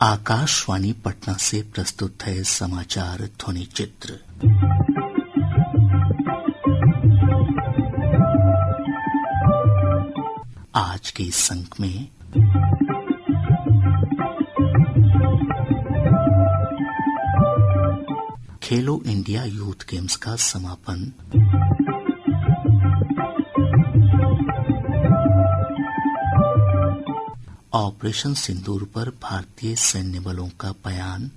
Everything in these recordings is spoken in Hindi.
आकाशवाणी पटना से प्रस्तुत है समाचार ध्वनि चित्र। आज के इस अंक में खेलो इंडिया यूथ गेम्स का समापन, ऑपरेशन सिंदूर पर भारतीय सैन्य बलों का बयान,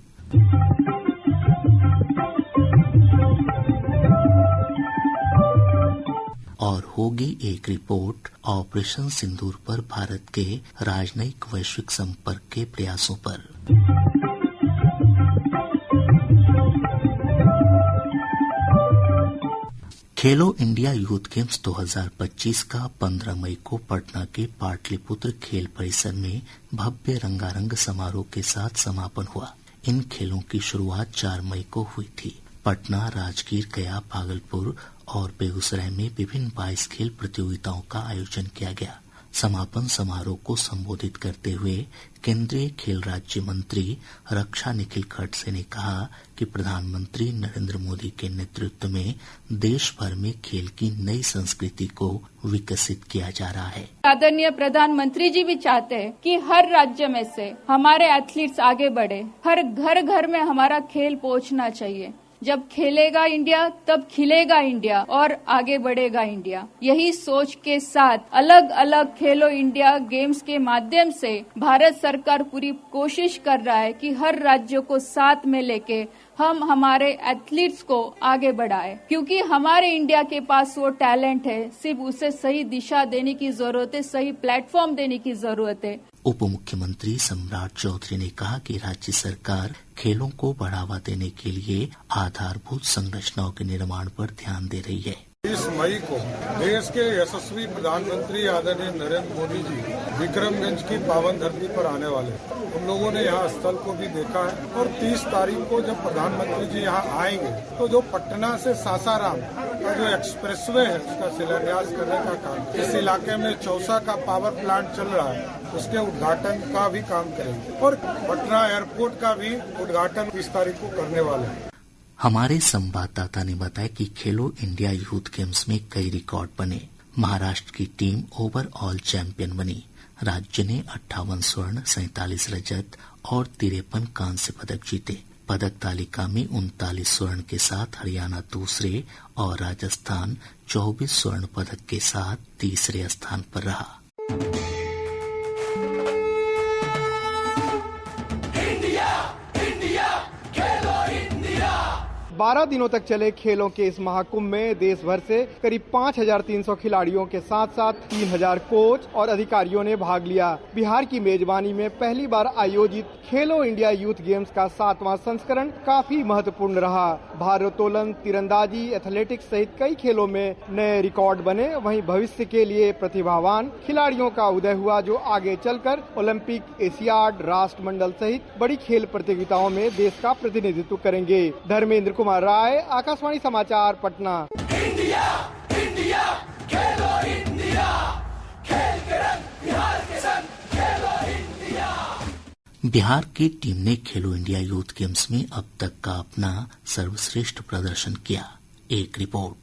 और होगी एक रिपोर्ट ऑपरेशन सिंदूर पर भारत के राजनयिक वैश्विक संपर्क के प्रयासों पर। खेलो इंडिया यूथ गेम्स 2025 का 15 मई को पटना के पाटलिपुत्र खेल परिसर में भव्य रंगारंग समारोह के साथ समापन हुआ। इन खेलों की शुरुआत 4 मई को हुई थी। पटना, राजगीर, गया, भागलपुर और बेगूसराय में विभिन्न 22 खेल प्रतियोगिताओं का आयोजन किया गया। समापन समारोह को संबोधित करते हुए केंद्रीय खेल राज्य मंत्री रक्षा निखिल खड़से ने कहा कि प्रधानमंत्री नरेंद्र मोदी के नेतृत्व में देश भर में खेल की नई संस्कृति को विकसित किया जा रहा है। आदरणीय प्रधानमंत्री जी भी चाहते हैं कि हर राज्य में से हमारे एथलीट्स आगे बढ़े, हर घर घर में हमारा खेल पहुंचना चाहिए। जब खेलेगा इंडिया तब खिलेगा इंडिया और आगे बढ़ेगा इंडिया। यही सोच के साथ अलग अलग खेलो इंडिया गेम्स के माध्यम से भारत सरकार पूरी कोशिश कर रहा है कि हर राज्य को साथ में लेके हम हमारे एथलीट्स को आगे बढ़ाए, क्योंकि हमारे इंडिया के पास वो टैलेंट है, सिर्फ उसे सही दिशा देने की जरूरत है, सही प्लेटफॉर्म देने की जरूरत है। उप मुख्यमंत्री सम्राट चौधरी ने कहा कि राज्य सरकार खेलों को बढ़ावा देने के लिए आधारभूत संरचनाओं के निर्माण पर ध्यान दे रही है। 30 मई को देश के यशस्वी प्रधानमंत्री आदरणीय नरेंद्र मोदी जी विक्रमगंज की पावन धरती पर आने वाले हैं। उन लोगों ने यहाँ स्थल को भी देखा है और 30 तारीख को जब प्रधानमंत्री जी यहाँ आएंगे तो जो पटना से सासाराम का जो एक्सप्रेसवे है उसका शिलान्यास करने का काम, इस इलाके में चौसा का पावर प्लांट चल रहा है उसके उद्घाटन का भी काम करेंगे और पटना एयरपोर्ट का भी उद्घाटन 30 तारीख को करने वाले हैं। हमारे संवाददाता ने बताया कि खेलो इंडिया यूथ गेम्स में कई रिकॉर्ड बने। महाराष्ट्र की टीम ओवरऑल चैंपियन बनी। राज्य ने 58 स्वर्ण, 47 रजत और 53 कांस्य पदक जीते। पदक तालिका में 39 स्वर्ण के साथ हरियाणा दूसरे और राजस्थान 24 स्वर्ण पदक के साथ तीसरे स्थान पर रहा। 12 दिनों तक चले खेलों के इस महाकुंभ में देश भर से करीब 5,300 खिलाड़ियों के साथ साथ 3,000 कोच और अधिकारियों ने भाग लिया। बिहार की मेजबानी में पहली बार आयोजित खेलो इंडिया यूथ गेम्स का 7वां संस्करण काफी महत्वपूर्ण रहा। भारोत्तोलन, तीरंदाजी, एथलेटिक्स सहित कई खेलों में नए रिकॉर्ड बने। वहीं भविष्य के लिए प्रतिभावान खिलाड़ियों का उदय हुआ जो आगे चलकर ओलंपिक, एशियाड, राष्ट्रमंडल सहित बड़ी खेल प्रतियोगिताओं में देश का प्रतिनिधित्व करेंगे। धर्मेंद्र कुमार राय, आकाशवाणी समाचार, पटना। इंडिया, इंडिया, खेलो इंडिया, खेल के रंग बिहार के संग, खेलो इंडिया। बिहार की टीम ने खेलो इंडिया यूथ गेम्स में अब तक का अपना सर्वश्रेष्ठ प्रदर्शन किया। एक रिपोर्ट।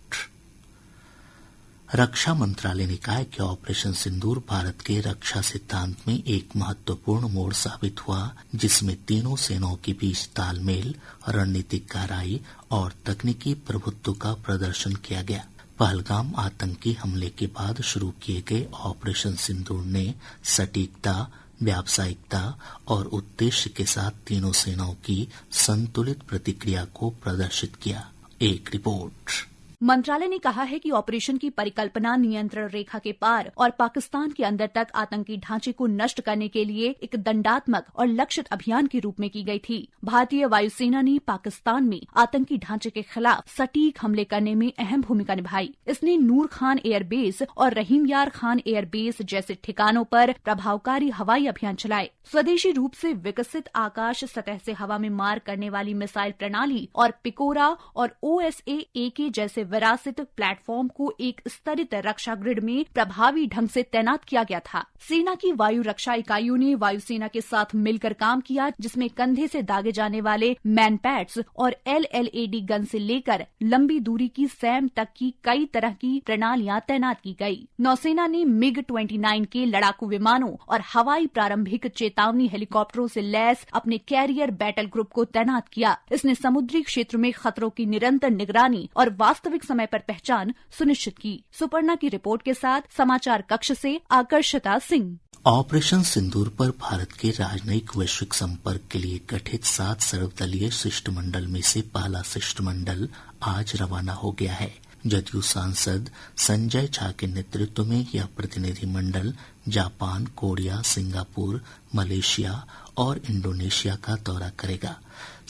रक्षा मंत्रालय ने कहा है कि ऑपरेशन सिंदूर भारत के रक्षा सिद्धांत में एक महत्वपूर्ण मोड़ साबित हुआ, जिसमें तीनों सेनाओं के बीच तालमेल, रणनीतिक गहराई और तकनीकी प्रभुत्व का प्रदर्शन किया गया। पहलगाम आतंकी हमले के बाद शुरू किए गए ऑपरेशन सिंदूर ने सटीकता, व्यावसायिकता और उद्देश्य के साथ तीनों सेनाओं की संतुलित प्रतिक्रिया को प्रदर्शित किया। एक रिपोर्ट। मंत्रालय ने कहा है कि ऑपरेशन की परिकल्पना नियंत्रण रेखा के पार और पाकिस्तान के अंदर तक आतंकी ढांचे को नष्ट करने के लिए एक दंडात्मक और लक्षित अभियान के रूप में की गई थी। भारतीय वायुसेना ने पाकिस्तान में आतंकी ढांचे के खिलाफ सटीक हमले करने में अहम भूमिका निभाई। इसने नूर खान एयरबेस और रहीम यार खान एयरबेस जैसे ठिकानों पर प्रभावकारी हवाई अभियान चलाए। स्वदेशी रूप से विकसित आकाश सतह से हवा में मार करने वाली मिसाइल प्रणाली और पिकोरा और OSA-AK जैसे विरासत प्लेटफॉर्म को एक स्तरित रक्षा ग्रिड में प्रभावी ढंग से तैनात किया गया था। सेना की वायु रक्षा इकाइयों ने वायुसेना के साथ मिलकर काम किया, जिसमें कंधे से दागे जाने वाले मैन पैड्स और LLAD गन से लेकर लंबी दूरी की सैम तक की कई तरह की प्रणालियां तैनात की गई। नौसेना ने MiG-29 के लड़ाकू विमानों और हवाई प्रारंभिक चेतावनी हेलीकॉप्टरों से लैस अपने कैरियर बैटल ग्रुप को तैनात किया। इसने समुद्री क्षेत्र में खतरों की निरंतर निगरानी और वास्तविक समय पर पहचान सुनिश्चित की। सुपर्णा की रिपोर्ट के साथ समाचार कक्ष से आकर्षिता सिंह। ऑपरेशन सिंदूर पर भारत के राजनयिक वैश्विक संपर्क के लिए गठित 7 सर्वदलीय शिष्टमंडल में से पहला शिष्टमंडल आज रवाना हो गया है। जदयू सांसद संजय झा के नेतृत्व में यह प्रतिनिधिमंडल जापान, कोरिया, सिंगापुर, मलेशिया और इंडोनेशिया का दौरा करेगा।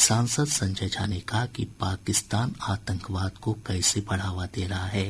सांसद संजय झा ने कहा कि पाकिस्तान आतंकवाद को कैसे बढ़ावा दे रहा है,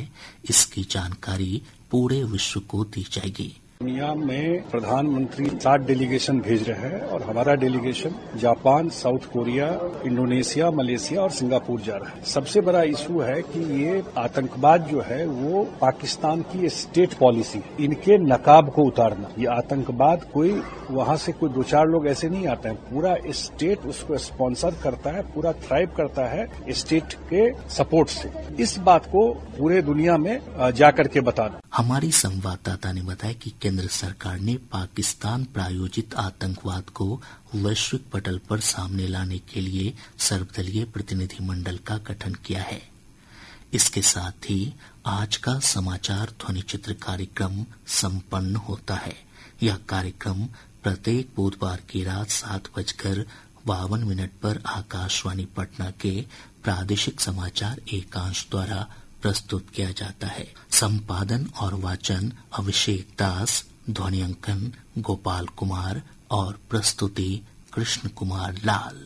इसकी जानकारी पूरे विश्व को दी जाएगी। दुनिया में प्रधानमंत्री 7 डेलीगेशन भेज रहे हैं और हमारा delegation Japan, south Korea, Indonesia, Malaysia और सिंगापुर जा रहा है। सबसे बड़ा इशू है कि ये आतंकवाद जो है वो पाकिस्तान की स्टेट पॉलिसी, इनके नकाब को उतारना। ये आतंकवाद कोई वहां से कोई 2-4 लोग ऐसे नहीं आते हैं, पूरा स्टेट उसको स्पॉन्सर करता है, पूरा थ्राइव करता है स्टेट के सपोर्ट से। इस बात को पूरे दुनिया में जाकर के बताना। हमारी संवाददाता ने बताया कि केंद्र सरकार ने पाकिस्तान प्रायोजित आतंकवाद को वैश्विक पटल पर सामने लाने के लिए सर्वदलीय प्रतिनिधिमंडल का गठन किया है। इसके साथ ही आज का समाचार ध्वनि चित्र कार्यक्रम संपन्न होता है। यह कार्यक्रम प्रत्येक बुधवार की रात 7:52 पर आकाशवाणी पटना के प्रादेशिक समाचार एकांश द्वारा प्रस्तुत किया जाता है। संपादन और वाचन अभिषेक दास, ध्वनियांकन गोपाल कुमार और प्रस्तुति कृष्ण कुमार लाल।